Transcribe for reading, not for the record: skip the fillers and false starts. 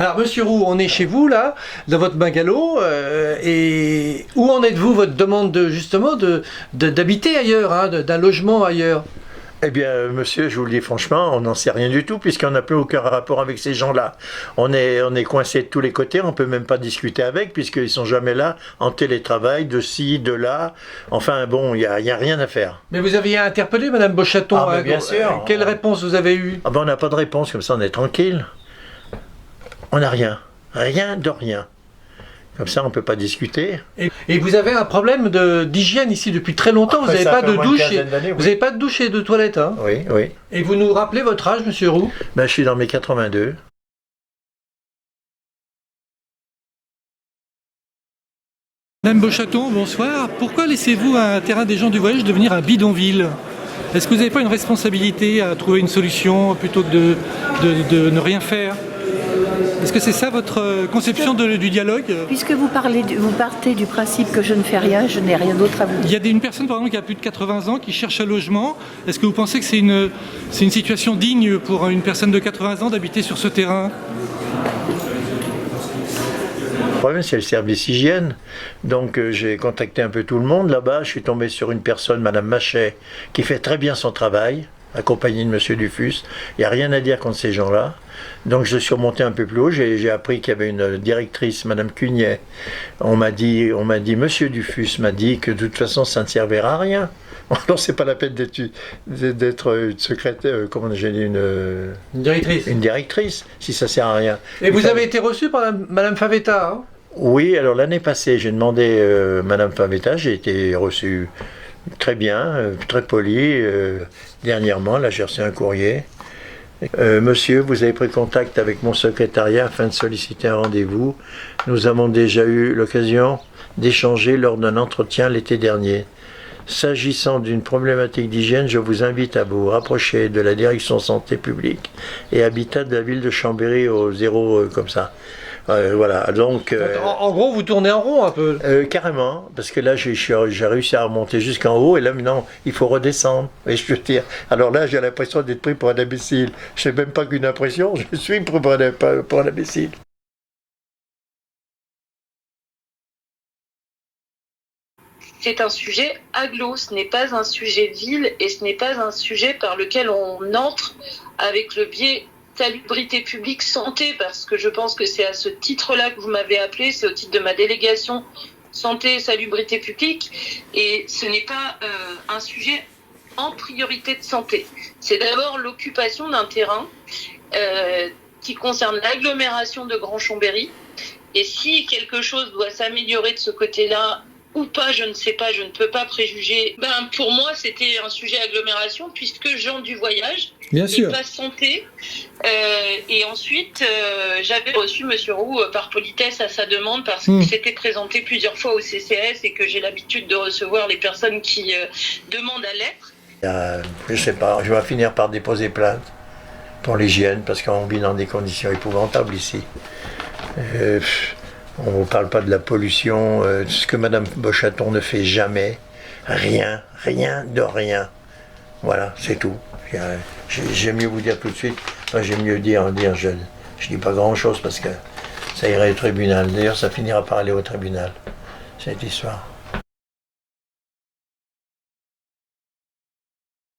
Alors, monsieur Roux, on est chez vous, là, dans votre bungalow, et où en êtes-vous, votre demande justement d'habiter ailleurs, hein, d'un logement ailleurs? Eh bien, monsieur, je vous le dis franchement, on n'en sait rien du tout, puisqu'on n'a plus aucun rapport avec ces gens-là. On est coincé de tous les côtés, on ne peut même pas discuter avec, puisqu'ils ne sont jamais là, en télétravail, de ci, de là. Enfin, bon, il n'y a rien à faire. Mais vous aviez interpellé Madame Beauchaton, Ah, bien sûr. Quelle réponse vous avez eue? Ah ben, on n'a pas de réponse, comme ça on est tranquille. On n'a rien. Rien de rien. Comme ça, on ne peut pas discuter. Et vous avez un problème d'hygiène ici depuis très longtemps. Vous n'avez pas de douche, vous n'avez pas de douche et de toilette, hein? Oui, oui. Et vous nous rappelez votre âge, monsieur Roux? Ben, je suis dans mes 82. Madame Beauchaton, bonsoir. Pourquoi laissez-vous un terrain des gens du voyage devenir un bidonville? Est-ce que vous n'avez pas une responsabilité à trouver une solution plutôt que de ne rien faire? Est-ce que c'est ça votre conception du dialogue? Puisque vous partez du principe que je ne fais rien, je n'ai rien d'autre à vous dire. Il y a une personne par exemple qui a plus de 80 ans qui cherche un logement. Est-ce que vous pensez que c'est une situation digne pour une personne de 80 ans d'habiter sur ce terrain? Le problème, c'est le service hygiène. Donc, j'ai contacté un peu tout le monde là-bas. Je suis tombé sur une personne, Madame Machet, qui fait très bien son travail, accompagnée de Monsieur Dufus. Il n'y a rien à dire contre ces gens-là. Donc, je suis remonté un peu plus haut. J'ai appris qu'il y avait une directrice, Madame Cugnet. On m'a dit, Monsieur Dufus m'a dit que de toute façon, ça ne servira à rien. Alors, c'est pas la peine d'être une secrétaire, comment j'ai dit, une directrice. Une directrice, si ça sert à rien. Et vous avez été reçu par Madame Favetta, hein? Oui, alors l'année passée, j'ai demandé Madame Favetta, j'ai été reçu très bien, très poli. Dernièrement, là, j'ai reçu un courrier. Monsieur, vous avez pris contact avec mon secrétariat afin de solliciter un rendez-vous. Nous avons déjà eu l'occasion d'échanger lors d'un entretien l'été dernier. S'agissant d'une problématique d'hygiène, je vous invite à vous rapprocher de la direction santé publique et habitat de la ville de Chambéry au 0 comme ça. Voilà, donc... en gros, vous tournez en rond un peu. Carrément, parce que là, j'ai réussi à remonter jusqu'en haut, et là, maintenant, il faut redescendre. Et je veux dire, alors là, j'ai l'impression d'être pris pour un imbécile. Je n'ai même pas qu'une impression, je suis pris pour un imbécile. C'est un sujet agglo, ce n'est pas un sujet ville et ce n'est pas un sujet par lequel on entre avec le biais salubrité publique santé, parce que je pense que c'est à ce titre-là que vous m'avez appelé, c'est au titre de ma délégation santé et salubrité publique, et ce n'est pas un sujet en priorité de santé. C'est d'abord l'occupation d'un terrain qui concerne l'agglomération de Grand Chambéry, et si quelque chose doit s'améliorer de ce côté-là, ou pas, je ne sais pas, je ne peux pas préjuger. Pour moi, c'était un sujet agglomération, puisque gens du voyage, bien sûr, et pas santé. Et ensuite, j'avais reçu Monsieur Roux par politesse à sa demande, parce qu'il s'était présenté plusieurs fois au CCS et que j'ai l'habitude de recevoir les personnes qui demandent à l'être. Je sais pas, je vais finir par déposer plainte pour l'hygiène, parce qu'on vit dans des conditions épouvantables ici. On ne parle pas de la pollution, ce que Madame Beauchaton ne fait jamais. Rien de rien. Voilà, c'est tout. J'aime mieux vous dire tout de suite, j'aime mieux dire je dis pas grand-chose parce que ça irait au tribunal. D'ailleurs, ça finira par aller au tribunal, cette histoire.